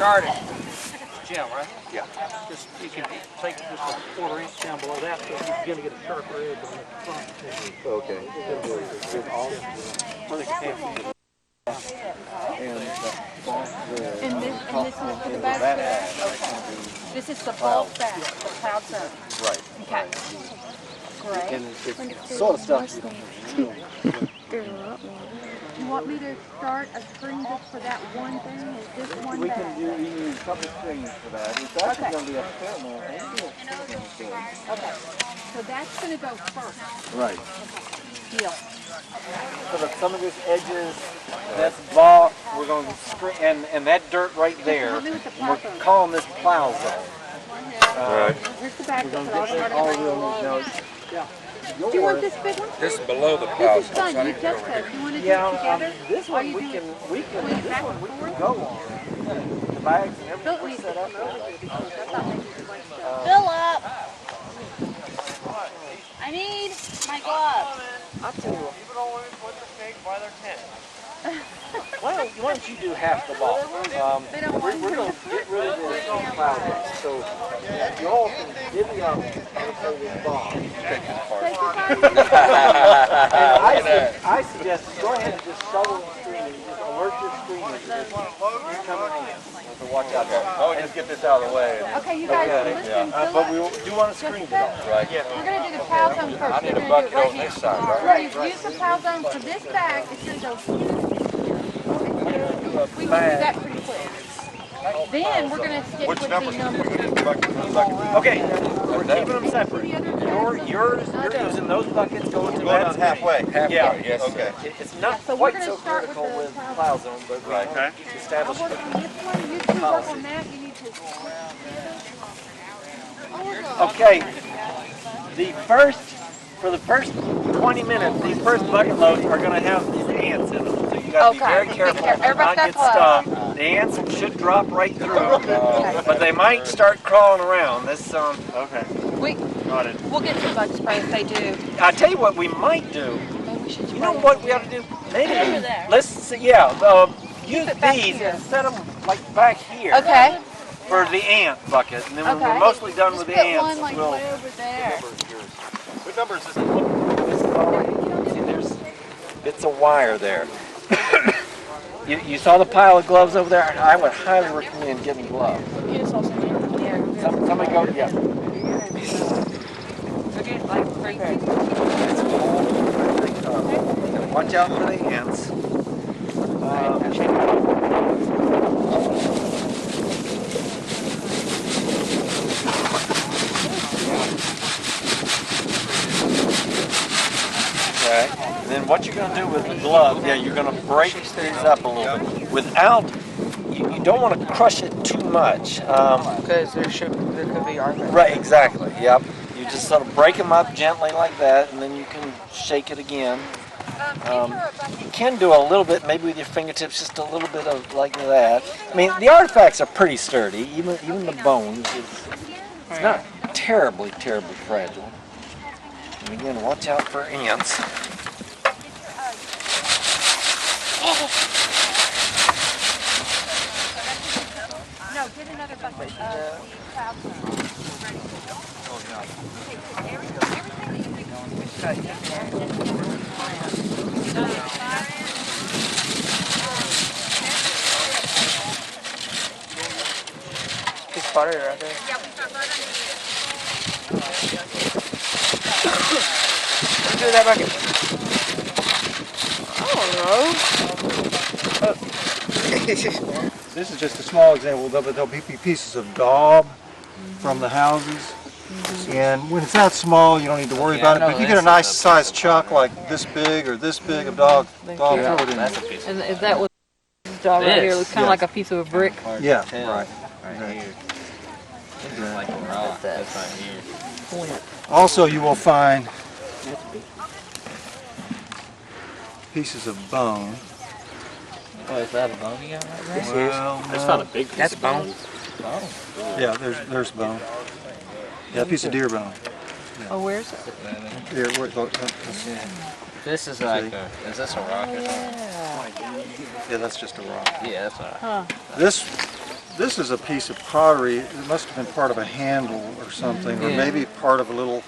started. Jim, right? Yeah. Just you can take just a quarter-inch down below that, so you're going to get a sharper edge on the front. Okay. And this is for the back there? Okay. This is the bulk back, the cloud zone. Right. Okay. Great. And it's sort of stuff. You want me to start a string just for that one thing? Is this one We bag? can do a couple strings for that. It's actually going to be a fair amount. Okay. So that's going to go first. Right. Okay. Deal. So that some of this edges, that's block, we're going to screen, and that dirt right there, we're calling this plow zone. Right. Here's the back. We're going to get all real notes. Yeah. Do you want this big one? This is below the plow This is fun. You just said you want to do it together. This one we can go on. The bags and everything set up. Philip! I need my gloves. I'll tell you what. People don't want to put the snake by their tent. Why don't you do half the ball? We're going to get rid of this plow zone. So you all can divvy up this ball. I suggest go ahead and just shovel the screen and just alert your screen that you're coming in. So watch out there. Oh, just get this out of the way. Okay, you guys listen. But we do want to screen it off. Right. We're going to do the plow zone first. I need a bucket on this side, right? Right. Use the plow zone for this bag. It's going to go. We can do that pretty quick. Then we're going to stick with the numbers. Okay, we're keeping them separate. You're using those buckets going to that halfway. Yeah, yes. Okay. It's not So quite we're so gonna start critical with with the plow zone, but we establish I'll work on this one. You two work on that. You need to. Okay, for the first 20 minutes, these first bucket loads are going to have these ants in them. So you got to be very careful to not get stuck. The ants should drop right through, but they might start crawling around. This okay. Got it. We'll get some bug spray if they do. I tell you what we might do. Maybe we should. You know what we ought to do? Maybe Over there. let's see, use these and set them like back here. Okay. For the ant bucket, and then when we're mostly done with the ants, one like we'll. way over there. What number is this? This is already. See, there's bits of wire there. you saw the pile of gloves over there? I would highly recommend getting gloves. You just also need Somebody go, yeah. Watch out for the ants. Okay. And then what you're going to do with the glove, you're going to break these up a little bit. Without, you don't want to crush it too much. Because there could be arthritis. Right, exactly, yep. You just sort of break them up gently like that, and then you can shake it again. You can do a little bit, maybe with your fingertips, just a little bit of like that. I mean, the artifacts are pretty sturdy, even the bones. It's not terribly fragile. And again, watch out for ants. No, get another bucket of cloud zone. Ready to go. Okay, so It's butter right there. Yeah, we start buttering Let's do that bucket. it. I don't know. This is just a small example, but there'll be pieces of daub from the houses. And when it's that small, you don't need to worry about it. But if you get a nice sized chunk like this big or this big of daub, throw it in there. And if that was dog right here, it looks kind of like a piece of a brick. Yeah, right. Right here. This is like a rock. That's right here. Also, you will find pieces of bone. Oh, is that a bone you got right there? Well, That's not a big piece That's of bone. yeah, there's bone. Yeah, a piece of deer bone. Oh, where's it? Here, This is like a, is this a rock or something? yeah, that's just a rock. Yeah, that's a rock. This this is a piece of pottery. It must have been part of a handle or something, or maybe part of a little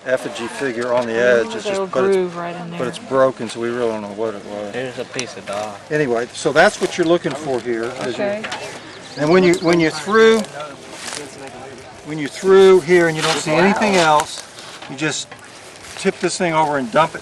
effigy figure on the edge. It's just, groove right in there. but it's broken, so we really don't know what it was. Here's a piece of dog. Anyway, so that's what you're looking for here. Okay. And when you're through here and you don't see anything else, you just tip this thing over and dump it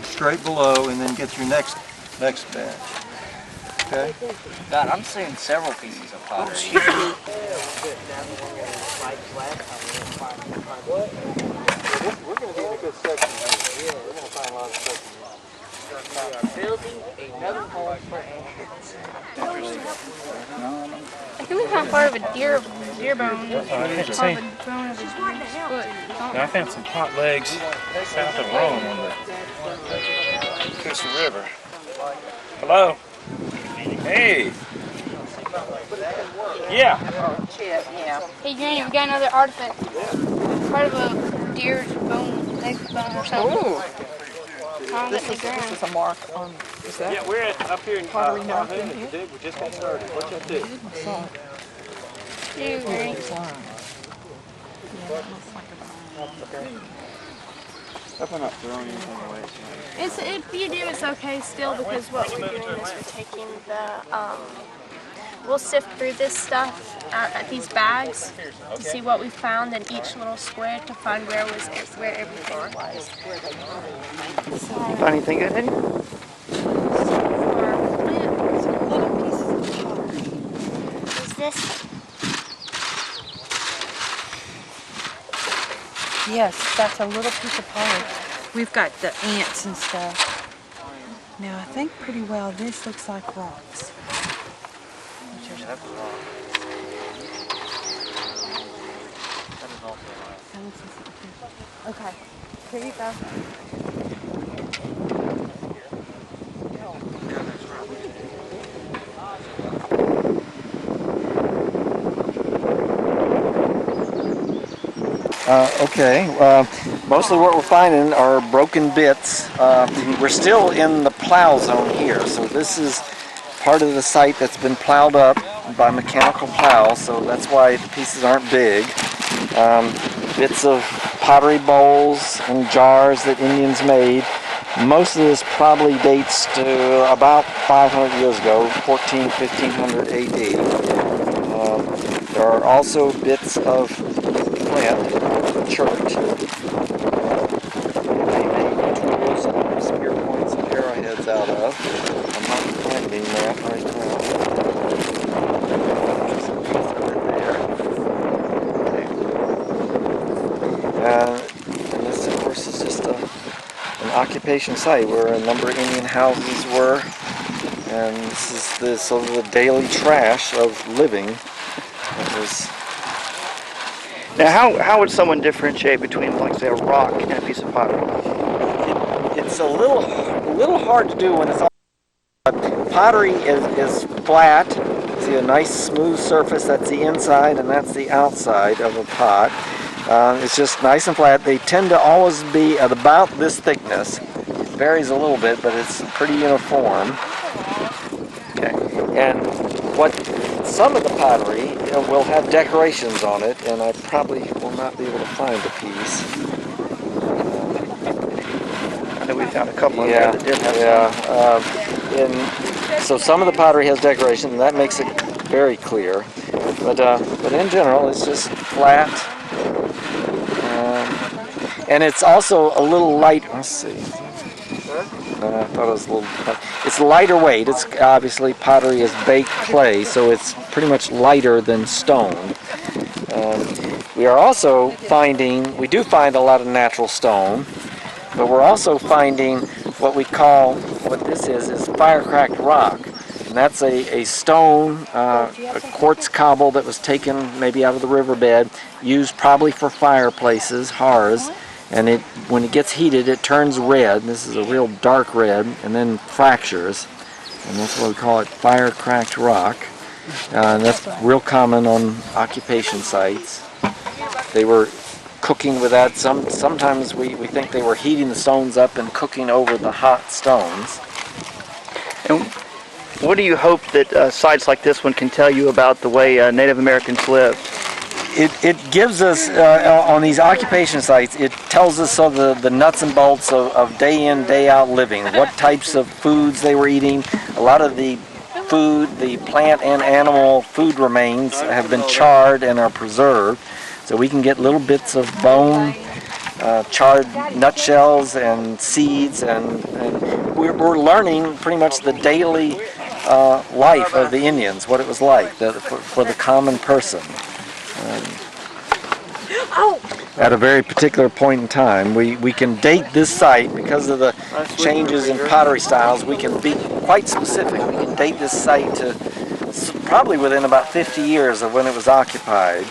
straight below, and then get your next batch. Okay. God, I'm seeing several pieces of pottery. We're going to be in a good section here. Yeah, we're going to find a lot of stuff. Building another home for ants. I think we found part of a deer bone. Same. Part of a bone of a deer's foot. I found some pot legs south of Rome on the Coosa River. Hello? Hey! Yeah. Hey Granny, we got another artifact. Part of a deer's bone, leg bone or something. Ooh, Found it in the this ground. is a mark on. Is that? Yeah, we're up here in Pottery mark in Calhoun. here? We just got started. What's that do? Ew, Granny. If you do, it's okay still, because what we're doing is we're taking the, we'll sift through this stuff at these bags to see what we found in each little square to find where everything was. Find anything good, Eddie? Is this? Yes, that's a little piece of pottery. We've got the ants and stuff. Now I think pretty well this looks like rocks. Okay, here you go. Mostly what we're finding are broken bits. We're still in the plow zone here, so this is part of the site that's been plowed up by mechanical plow, so that's why the pieces aren't big. Bits of pottery bowls and jars that Indians made. Most of this probably dates to about 500 years ago, 1500 AD. There are also bits of plant, church. They made tools and spear points and arrowheads out of. I'm not finding that right now. Just a piece of it there. And this, of course, is just an occupation site where a number of Indian houses were. And this is the sort of the daily trash of living. It was. Now, how would someone differentiate between, like, say, a rock and a piece of pottery? It's a little hard to do when it's all. Pottery is flat. See a nice smooth surface. That's the inside, and that's the outside of a pot. It's just nice and flat. They tend to always be at about this thickness. It varies a little bit, but it's pretty uniform. Okay, and what some of the pottery will have decorations on it, and I probably will not be able to find a piece. I know we found a couple of them that did have some. So some of the pottery has decoration, and that makes it very clear. But in general, it's just flat. And it's also a little light. Let's see. I thought it was a little. It's lighter weight. It's obviously pottery is baked clay, so it's pretty much lighter than stone. We are also finding. We do find a lot of natural stone, but we're also finding what we call, what this is fire-cracked rock. And that's a stone, a quartz cobble that was taken maybe out of the riverbed, used probably for fireplaces, hearths, and when it gets heated it turns red. This is a real dark red, and then fractures, and that's why we call it fire-cracked rock. And that's real common on occupation sites. They were cooking with that. Sometimes we think they were heating the stones up and cooking over the hot stones. And What do you hope that sites like this one can tell you about the way Native Americans lived? It gives us, on these occupation sites, it tells us of the nuts and bolts of day in, day out living, what types of foods they were eating. A lot of the food, the plant and animal food remains have been charred and are preserved. So we can get little bits of bone, charred nutshells and seeds, and we're learning pretty much the daily life of the Indians, what it was like for the common person. At a very particular point in time, we can date this site because of the changes in pottery styles. We can be quite specific. We can date this site to probably within about 50 years of when it was occupied.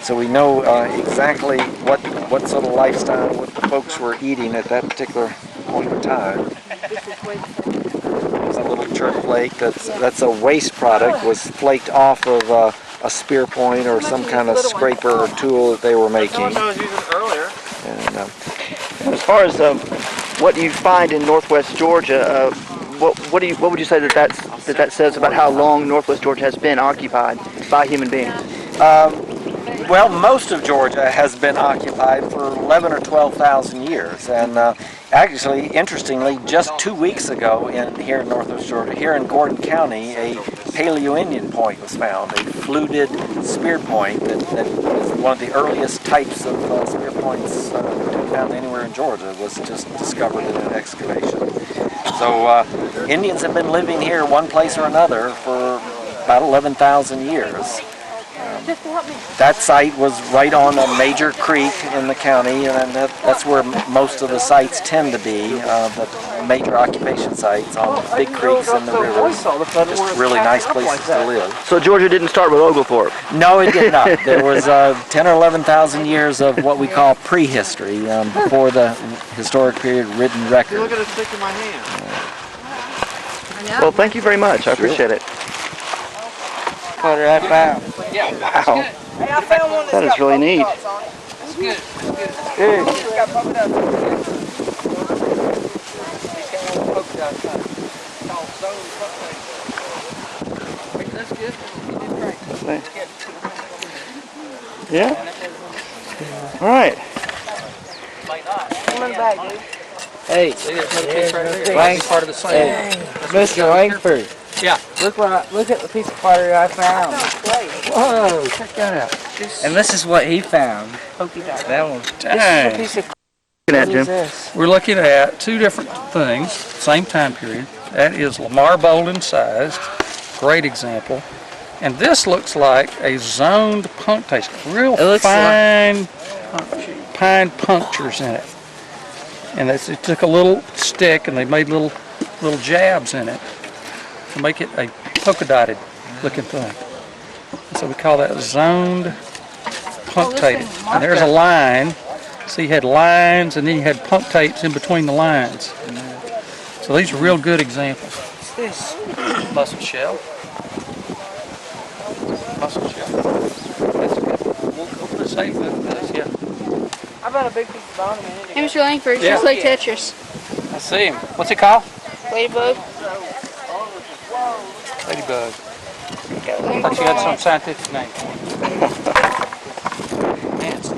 So we know exactly what sort of lifestyle, what the folks were eating at that particular point in time. There's a little chert flake that's a waste product, was flaked off of a spear point or some kind of scraper or tool that they were making. I was using earlier. And, As far as what you find in northwest Georgia, what would you say that says about how long northwest Georgia has been occupied by human beings? Well, most of Georgia has been occupied for 11 or 12,000 years, and actually, interestingly, just 2 weeks ago here in northwest Georgia, here in Gordon County, a Paleo-Indian point was found, a fluted spear point that is one of the earliest types of spear points to be found anywhere in Georgia, was just discovered in an excavation. So Indians have been living here one place or another for about 11,000 years. That site was right on a major creek in the county, and that's where most of the sites tend to be, the major occupation sites on the big creeks and the rivers. Just really nice places to live. So Georgia didn't start with Oglethorpe? No, it did not. There was 10 or 11,000 years of what we call prehistory, before the historic period written record. Look at the stick in my hand. Well, thank you very much. I appreciate it. What I found. Wow. That is really neat. That's good. Yeah. All right. Hey, Langford, part of the same. Mr. Langford. Yeah. Look at the piece of pottery I found. Whoa, check that out. And this is what he found. That one. Dang. This is a piece of Looking at, Jim. We're looking at two different things, same time period. That is Lamar Bolden sized, great example. And this looks like a zoned punctation, real fine pine punctures in it. And they took a little stick and they made little jabs in it to make it a polka dotted looking thing. So we call that zoned punctated. And there's a line. So you had lines and then you had punctates in between the lines. So these are real good examples. What's this? Mussel shell. Mussel shell. That's good. We'll put a safe with this, yeah. How about a big piece of bone in it? Hey, Mr. Langford, it's just like Tetris. I see him. What's it called? Ladybug. Ladybug. I thought you had some scientific name for it. Ants.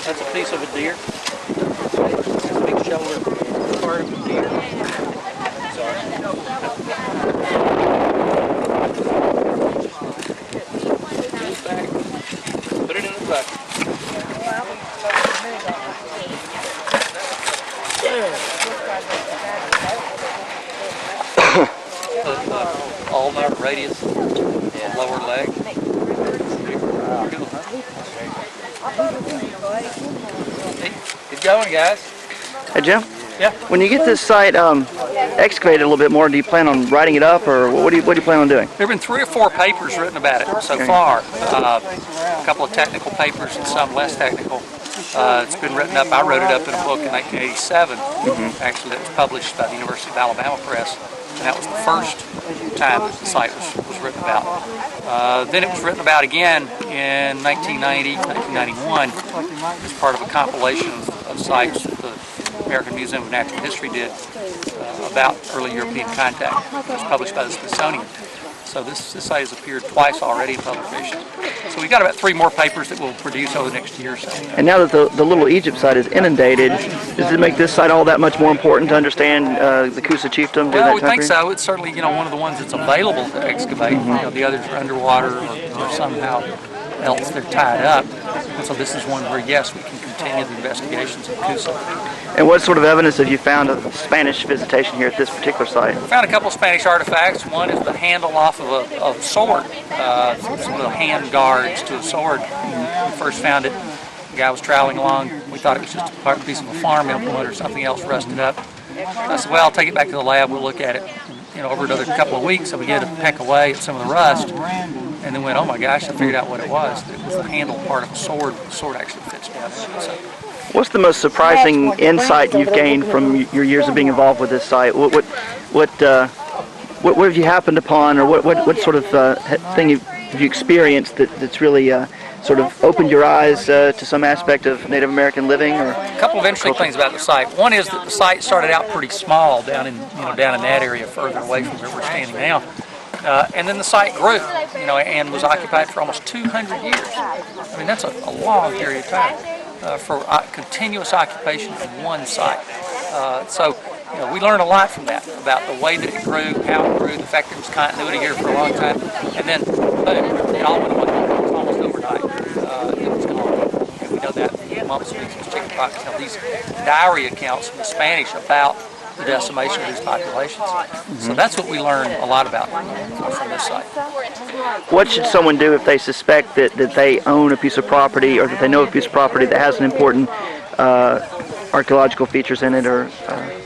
That's a piece of a deer. That's a big shoulder part of a deer. Put it in the bucket. All-night radius, lower leg. Hey, good going, guys. Hey, Jim? Yeah. When you get this site excavated a little bit more, do you plan on writing it up, or what do you plan on doing? There have been 3 or 4 papers written about it so far. A couple of technical papers and some less technical. It's been written up. I wrote it up in a book in 1987, actually, that was published by the University of Alabama Press. And that was the first time that the site was written about. Then it was written about again in 1990, 1991 as part of a compilation of sites that the American Museum of Natural History did about early European contact. It was published by the Smithsonian. So this site has appeared twice already in publication. So we've got about 3 more papers that we'll produce over the next year or so. And now that the Little Egypt site is inundated, does it make this site all that much more important to understand the Coosa chiefdom? Well, we think so. It's certainly, one of the ones that's available to excavate. The others are underwater or somehow else they're tied up. And so this is one where, yes, we can continue the investigations of Coosa. And what sort of evidence have you found of Spanish visitation here at this particular site? We found a couple of Spanish artifacts. One is the handle off of a sword, some little hand guards to a sword. When we first found it, the guy was traveling along. We thought it was just a piece of a farm implement or something else rusted up. I said, well, I'll take it back to the lab, we'll look at it. Over another couple of weeks, I began to peck away at some of the rust, and then went, oh my gosh, I figured out what it was. It was the handle part of a sword. The sword actually fits down there. So. What's the most surprising insight you've gained from your years of being involved with this site? What have you happened upon, or what sort of thing have you experienced that's really sort of opened your eyes to some aspect of Native American living? Or a couple of interesting things about the site. One is that the site started out pretty small down in that area further away from where we're standing now. And then the site grew, and was occupied for almost 200 years. I mean, that's a long period of time for continuous occupation of one site. So we learned a lot from that, about the way that it grew, how it grew, the fact there was continuity here for a long time, and then boom, it all went away. It was almost overnight. It was gone. And we know that mumps, measles, chickenpox, these diary accounts from the Spanish about the decimation of these populations. So that's what we learned a lot about from this site. What should someone do if they suspect that they own a piece of property, or that they know a piece of property that has an important archaeological features in it? Or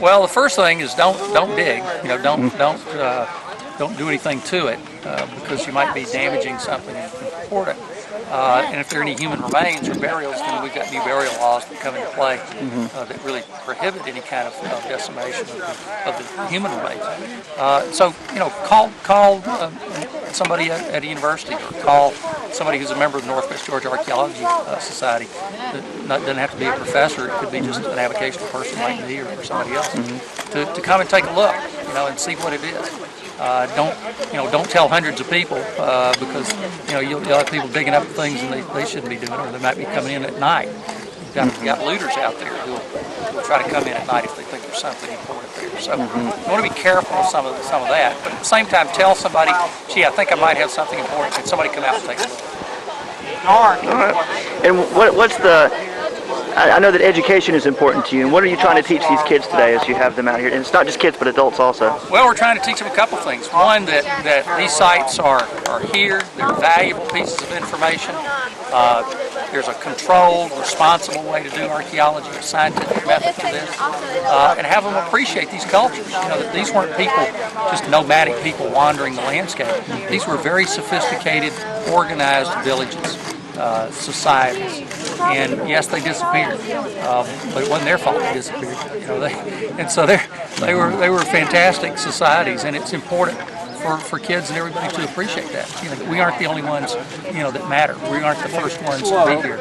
well, the first thing is don't dig. Don't do anything to it because you might be damaging something important. And if there are any human remains or burials, then we've got new burial laws that come into play that really prohibit any kind of decimation of the human remains. So, call somebody at a university, or call somebody who's a member of the Northwest Georgia Archaeology Society. It doesn't have to be a professor. It could be just an avocational person like me or somebody else to come and take a look, and see what it is. Don't tell hundreds of people because you'll have people digging up things and they shouldn't be doing it, or they might be coming in at night. You've got looters out there who'll try to come in at night if they think there's something important there. So you want to be careful of some of that, but at the same time tell somebody, gee, I think I might have something important. Can somebody come out and take a look? All right. And what's I know that education is important to you, and what are you trying to teach these kids today as you have them out here? And it's not just kids, but adults also. Well, we're trying to teach them a couple things. One, that these sites are here, they're valuable pieces of information. There's a controlled, responsible way to do archaeology, a scientific method for this, and have them appreciate these cultures. That these weren't people, just nomadic people wandering the landscape. These were very sophisticated, organized villages. Societies, and yes, they disappeared, but it wasn't their fault they disappeared. And so they were fantastic societies, and it's important for kids and everybody to appreciate that. We aren't the only ones that matter. We aren't the first ones to be here.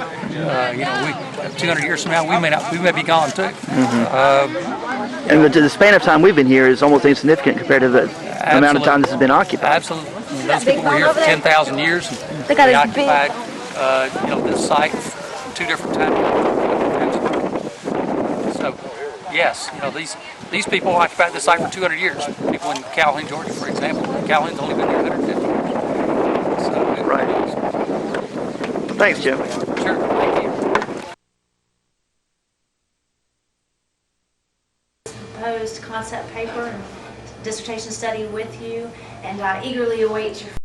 200 years from now, we may be gone too. And the span of time we've been here is almost insignificant compared to the amount of time this has been occupied. Absolutely. Those people were here for 10,000 years, and they occupied this site 2 different times. So, yes, these people occupied this site for 200 years. People in Calhoun, Georgia, for example. Calhoun's only been there 150 years. So, right. Thanks, Jim. Sure. Thank you. Proposed concept paper and dissertation study with you, and I eagerly await your